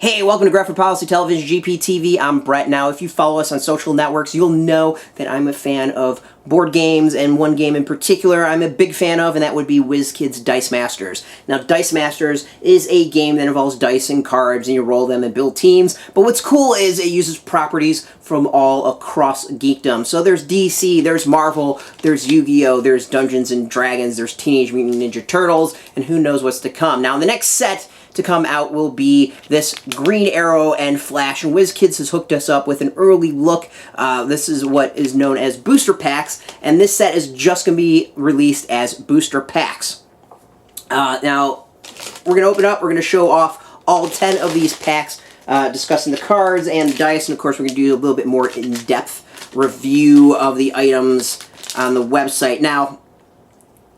Hey, welcome to Graphic Policy Television, GPTV. I'm Brett. Now, if you follow us on social networks, you'll know that I'm a fan of board games, and one game in particular I'm a big fan of, and that would be Wizkids Dice Masters. Now, Dice Masters is a game that involves dice and cards, and you roll them and build teams, but what's cool is it uses properties from all across geekdom. So there's DC, there's Marvel, there's Yu-Gi-Oh!, there's Dungeons & Dragons, there's Teenage Mutant Ninja Turtles, and who knows what's to come. Now, the next set to come out will be this Green Arrow and Flash, and Wizkids has hooked us up with an early look. This is what is known as booster packs, and this set is just going to be released as booster packs. Now, we're going to open up, we're going to show off all 10 of these packs, discussing the cards and the dice, and of course we're going to do a little bit more in-depth review of the items on the website. Now,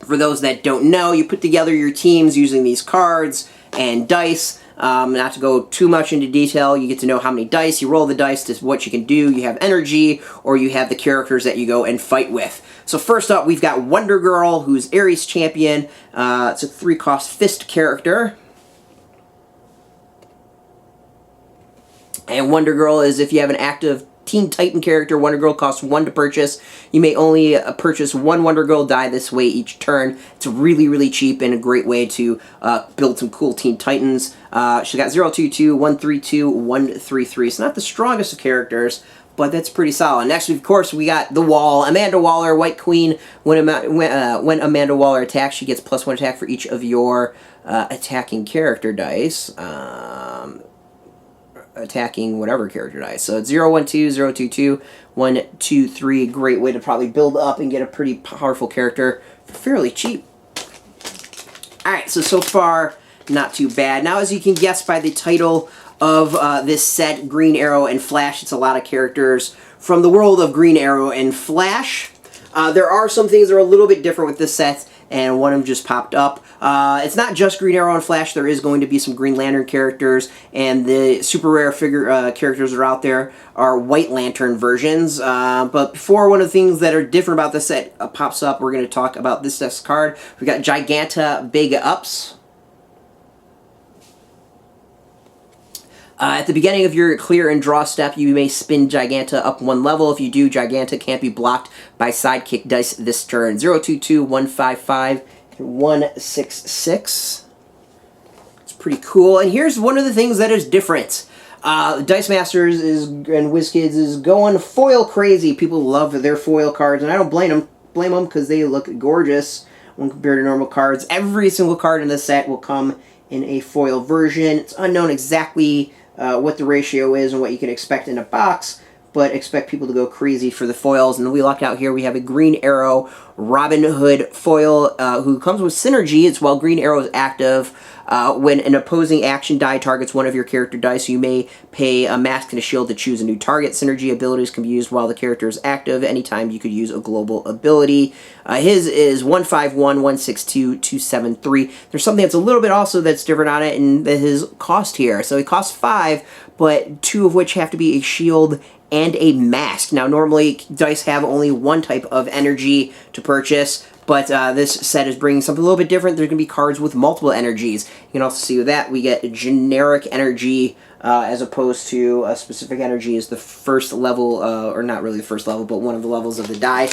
for those that don't know, you put together your teams using these cards and dice. Not to go too much into detail, you get to know how many dice, you roll the dice to what you can do, you have energy, or you have the characters that you go and fight with. So first up, we've got Wonder Girl, who's Ares Champion. It's a 3-cost fist character. And Wonder Girl is if you have an active Teen Titan character. Wonder Girl costs 1 to purchase. You may only purchase 1 Wonder Girl die this way each turn. It's really, really cheap and a great way to build some cool Teen Titans. She's got 022, 132, 133. It's not the strongest of characters, but that's pretty solid. Next, of course, we got The Wall. Amanda Waller, White Queen. When Amanda Waller attacks, she gets +1 attack for each of your attacking character dice. Attacking whatever character dice. So it's 012, 022, 123. Great way to probably build up and get a pretty powerful character for fairly cheap. Alright, so far, not too bad. Now, as you can guess by the title of this set, Green Arrow and Flash, it's a lot of characters from the world of Green Arrow and Flash. There are some things that are a little bit different with this set, and one of them just popped up. It's not just Green Arrow and Flash. There is going to be some Green Lantern characters, and the super rare characters that are out there are White Lantern versions. But before one of the things that are different about this set pops up, we're going to talk about this set's card. We've got Giganta Big Ups. At the beginning of your clear and draw step, you may spin Giganta up 1 level. If you do, Giganta can't be blocked by sidekick dice this turn. 022, 155, 166. It's pretty cool. And here's one of the things that is different. Dice Masters and Wizkids is going foil crazy. People love their foil cards, and I don't blame them because they look gorgeous when compared to normal cards. Every single card in this set will come in a foil version. It's unknown exactly what the ratio is and what you can expect in a box, but expect people to go crazy for the foils. And we lucked out here. We have a Green Arrow Robin Hood foil who comes with synergy. It's while Green Arrow is active. When an opposing action die targets one of your character dice, you may pay a mask and a shield to choose a new target. Synergy abilities can be used while the character is active. Anytime you could use a global ability. His is 151, 162, 273. There's something that's a little bit also that's different on it, and his cost here. So he costs 5, but 2 of which have to be a shield and a mask. Now, normally dice have only 1 type of energy to purchase, but this set is bringing something a little bit different. There's going to be cards with multiple energies. You can also see with that, we get generic energy as opposed to a specific energy as the first level, or not really the first level, but one of the levels of the die.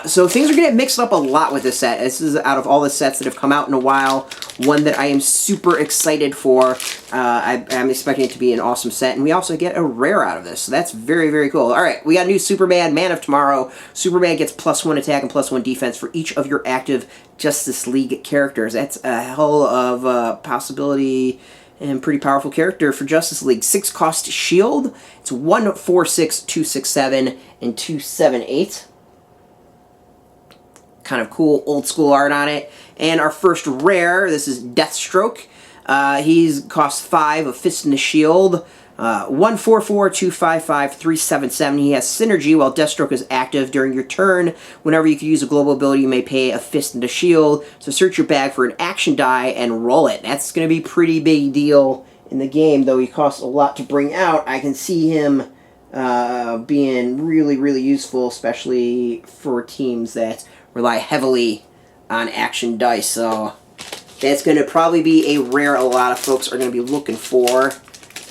So things are getting mixed up a lot with this set. This is out of all the sets that have come out in a while, one that I am super excited for. I'm expecting it to be an awesome set, and we also get a rare out of this, so that's very, very cool. Alright, we got a new Superman, Man of Tomorrow. Superman gets +1 attack and +1 defense for each of your active Justice League characters. That's a hell of possibility and pretty powerful character for Justice League. 6-cost shield. It's 146, 267, and 278. Kind of cool old school art on it. And our first rare, this is Deathstroke. He's costs 5, a fist and a shield. 144, 255, 377. He has synergy while Deathstroke is active during your turn. Whenever you can use a global ability, you may pay a fist and a shield. So search your bag for an action die and roll it. That's going to be a pretty big deal in the game, though he costs a lot to bring out. I can see him being really, really useful, especially for teams that rely heavily on action dice. So that's going to probably be a rare a lot of folks are going to be looking for.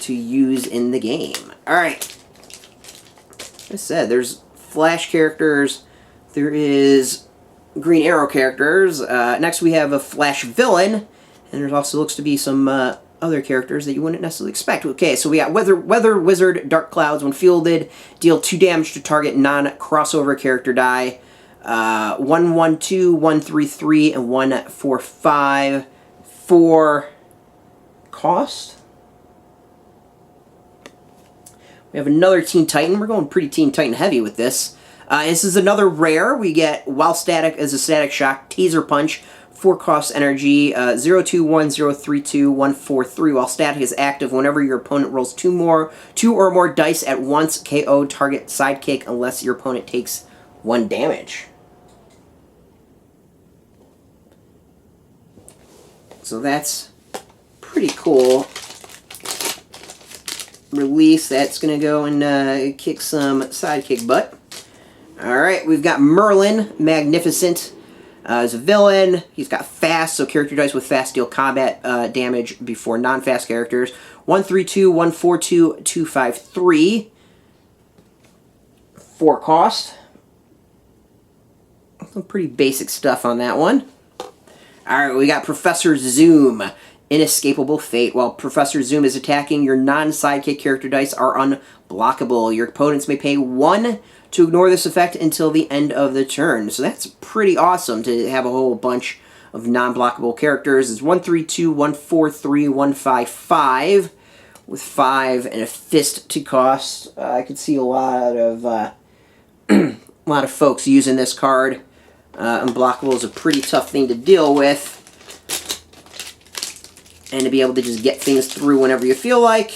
to use in the game. Alright. Like I said, there's Flash characters. There is Green Arrow characters. Next we have a Flash villain. And there also looks to be some other characters that you wouldn't necessarily expect. Okay, so we got Weather Wizard, Dark Clouds. When fielded, deal 2 damage to target non-crossover character die. 1/1/2, 1/3/3, and 1/4/5 for cost. We have another Teen Titan. We're going pretty Teen Titan heavy with this. This is another rare. We get while static as a static shock, Taser Punch, 4 cost energy, 0/2/1, 0/3/2, 1/4/3. While static is active, whenever your opponent rolls 2 or more dice at once, KO target sidekick unless your opponent takes 1 damage. So that's pretty cool. Release, that's going to go and kick some sidekick butt. Alright, we've got Merlin, Magnificent, as a villain. He's got fast, so character dice with fast deal combat damage before non-fast characters. 1/3/2, 1/4/2, 2/5/3. 4 cost. Some pretty basic stuff on that one. Alright, we got Professor Zoom, Inescapable Fate. While Professor Zoom is attacking, your non-sidekick character dice are unblockable. Your opponents may pay 1 to ignore this effect until the end of the turn. So that's pretty awesome to have a whole bunch of non-blockable characters. It's 1/3/2, 1/4/3, 1/5/5 with 5 and a fist to cost. I could see a lot of folks using this card. Unblockable is a pretty tough thing to deal with. And to be able to just get things through whenever you feel like.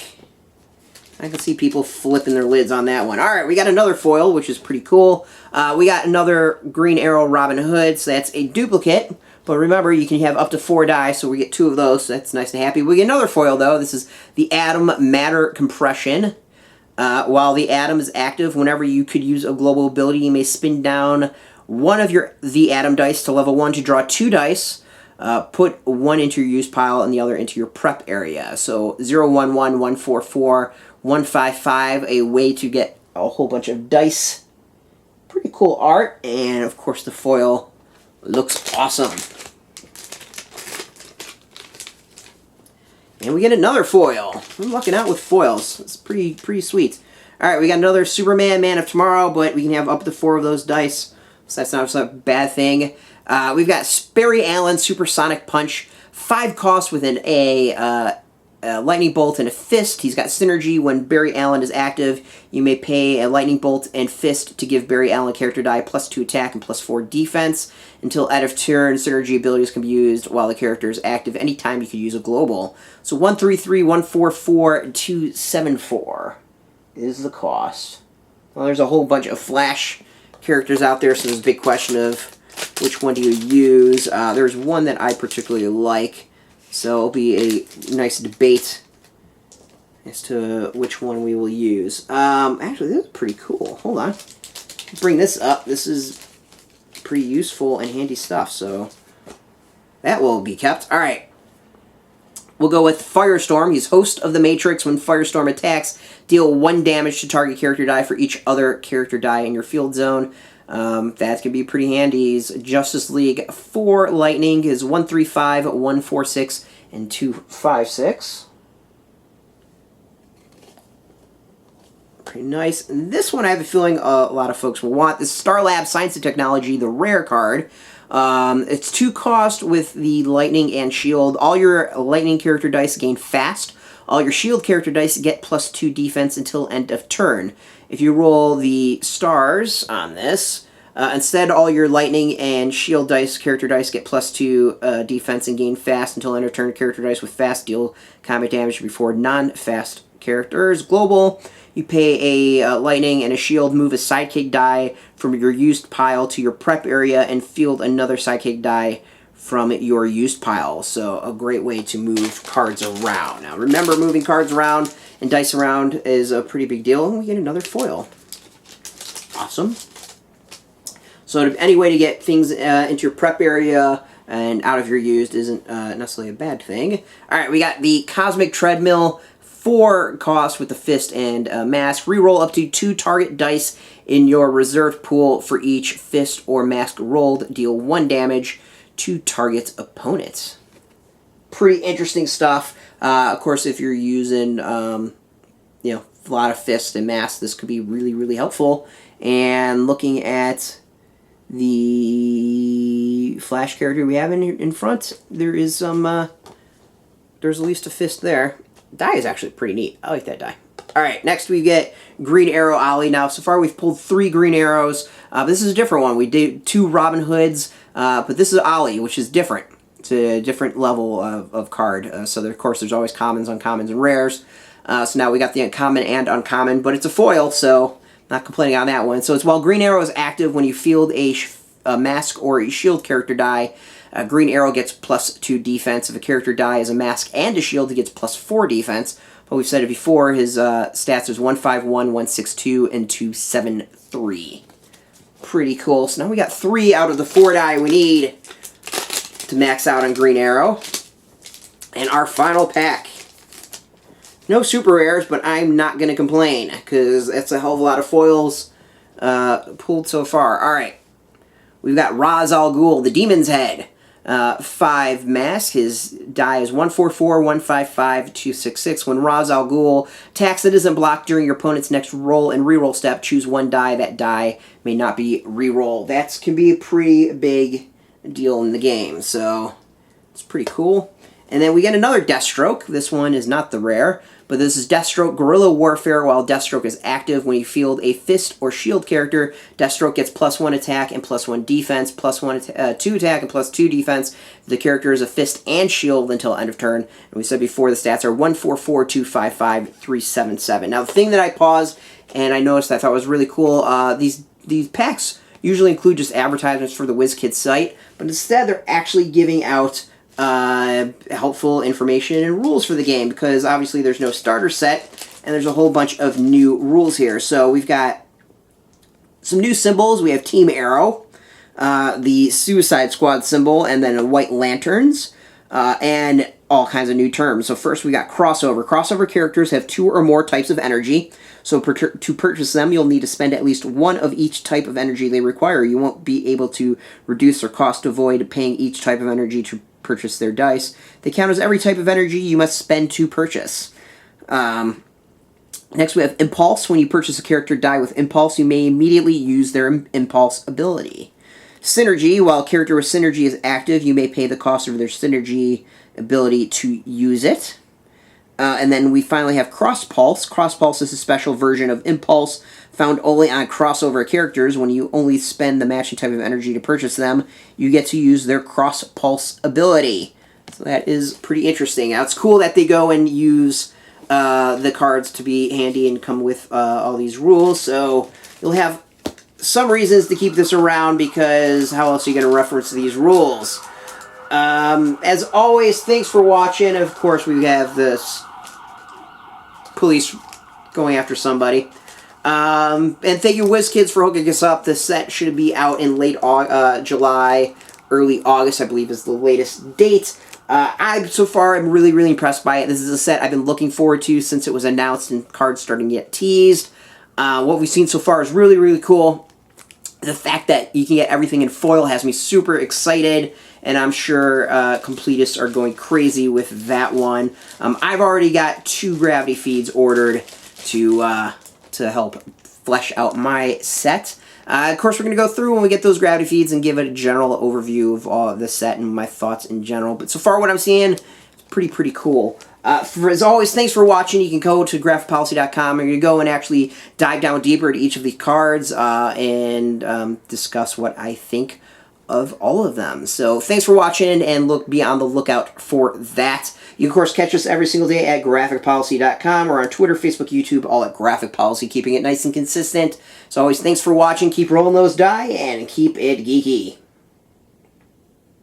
I can see people flipping their lids on that one. Alright, we got another foil, which is pretty cool. We got another Green Arrow Robin Hood, so that's a duplicate. But remember, you can have up to 4 die, so we get 2 of those, so that's nice and happy. We get another foil, though. This is the Atom Matter Compression. While the Atom is active, whenever you could use a global ability, you may spin down one of the Atom dice to level 1 to draw 2 dice. Put 1 into your use pile and the other into your prep area. So 0/1/1, 1/4/4, 1/5/5, a way to get a whole bunch of dice. Pretty cool art, and of course the foil looks awesome. And we get another foil. I'm lucking out with foils. It's pretty sweet. Alright, we got another Superman, Man of Tomorrow, but we can have up to 4 of those dice. So that's not a bad thing. We've got Barry Allen, Supersonic Punch, 5 costs with a Lightning Bolt and a Fist. He's got Synergy. When Barry Allen is active, you may pay a Lightning Bolt and Fist to give Barry Allen character die +2 attack and +4 defense. Until end of turn, Synergy abilities can be used while the character is active. Anytime you could use a global. So 1/3/3, 1/4/4, 2/7/4 is the cost. Well, there's a whole bunch of Flash characters out there, so there's a big question of which one do you use. There's one that I particularly like, so it'll be a nice debate as to which one we will use. Actually, this is pretty cool. Hold on. Bring this up. This is pretty useful and handy stuff, so that will be kept. Alright. We'll go with Firestorm. He's host of the Matrix. When Firestorm attacks, deal 1 damage to target character die for each other character die in your field zone. That can be pretty handy. He's Justice League 4 Lightning is 1/3/5, 1/4/6, and 2/5/6. Pretty nice. And this one I have a feeling a lot of folks will want. This is Star Lab Science and Technology, the rare card. It's 2 cost with the Lightning and Shield. All your Lightning character dice gain fast. All your Shield character dice get +2 defense until end of turn. If you roll the stars on this, instead all your Lightning and Shield dice, character dice, get +2 defense and gain fast until end of turn. Character dice with fast deal combat damage before non-fast characters. Global, you pay a Lightning and a Shield, move a sidekick die from your used pile to your prep area, and field another sidekick die from your used pile. So a great way to move cards around. Now remember, moving cards around and dice around is a pretty big deal. And we get another foil. Awesome. So any way to get things into your prep area and out of your used isn't necessarily a bad thing. Alright, we got the Cosmic Treadmill, 4 cost with the fist and mask. Reroll up to 2 target dice in your reserved pool for each fist or mask rolled. Deal 1 damage to target opponents. Pretty interesting stuff. Of course, if you're using, you know, a lot of fists and masks, this could be really, really helpful. And looking at the flash character we have in front, there is some, there's at least a fist there. Die is actually pretty neat. I like that die. Alright, next we get Green Arrow Ollie. Now, so far we've pulled 3 Green Arrows. This is a different one. We did 2 Robin Hoods, but this is Ollie, which is different. It's a different level of card. So, of course, there's always commons, uncommons, and rares. So now we got the uncommon and uncommon, but it's a foil, so not complaining on that one. So it's while Green Arrow is active, when you field a mask or a shield character die, Green Arrow gets +2 defense. If a character die is a mask and a shield, he gets +4 defense. But we've said it before, his stats is 151, 162, and 273. Pretty cool. So now we got 3 out of the 4 die we need to max out on Green Arrow. And our final pack. No super rares, but I'm not going to complain, because that's a hell of a lot of foils pulled so far. Alright. We've got Ra's al Ghul, the Demon's Head. 5 mask. His die is 144, 155, 266. When Ra's al Ghul attacks that isn't blocked during your opponent's next roll and reroll step, choose 1 die. That die may not be reroll. That can be a pretty big deal in the game, so it's pretty cool. And then we get another Deathstroke. This one is not the rare, but this is Deathstroke Guerrilla Warfare. While Deathstroke is active, when you field a fist or shield character, Deathstroke gets +1 attack and +1 defense, +2 attack and +2 defense. The character is a fist and shield until end of turn. And we said before the stats are 144, 255, 377. Now the thing that I paused and I noticed I thought was really cool, these packs usually include just advertisements for the Wizkids site, but instead they're actually giving out helpful information and rules for the game, because obviously there's no starter set and there's a whole bunch of new rules here. So we've got some new symbols. We have Team Arrow, the Suicide Squad symbol, and then White Lanterns, and all kinds of new terms. So first we got crossover. Crossover characters have 2 or more types of energy. So to purchase them, you'll need to spend at least 1 of each type of energy they require. You won't be able to reduce their cost to avoid paying each type of energy to purchase their dice. They count as every type of energy you must spend to purchase. Next we have Impulse. When you purchase a character die with Impulse, you may immediately use their Impulse ability. Synergy. While a character with Synergy is active, you may pay the cost of their Synergy ability to use it. And then we finally have Cross Pulse. Cross Pulse is a special version of Impulse found only on crossover characters. When you only spend the matching type of energy to purchase them, you get to use their Cross Pulse ability. So that is pretty interesting. Now, it's cool that they go and use the cards to be handy and come with all these rules. So you'll have some reasons to keep this around, because how else are you going to reference these rules? As always, thanks for watching. Of course, we have this police going after somebody. And thank you, Wizkids, for hooking us up. This set should be out in late July, early August, I believe, is the latest date. So far, I'm really, really impressed by it. This is a set I've been looking forward to since it was announced and cards starting to get teased. What we've seen so far is really, really cool. The fact that you can get everything in foil has me super excited, and I'm sure completists are going crazy with that one. I've already got 2 gravity feeds ordered to help flesh out my set. Of course, we're going to go through when we get those gravity feeds and give it a general overview of all of the set and my thoughts in general. But so far, what I'm seeing is pretty cool. As always, thanks for watching. You can go to graphicpolicy.com and you go and actually dive down deeper to each of these cards and discuss what I think of all of them. So thanks for watching, and be on the lookout for that. You can, of course, catch us every single day at graphicpolicy.com or on Twitter, Facebook, YouTube, all at Graphic Policy, keeping it nice and consistent. So always, thanks for watching. Keep rolling those die and keep it geeky.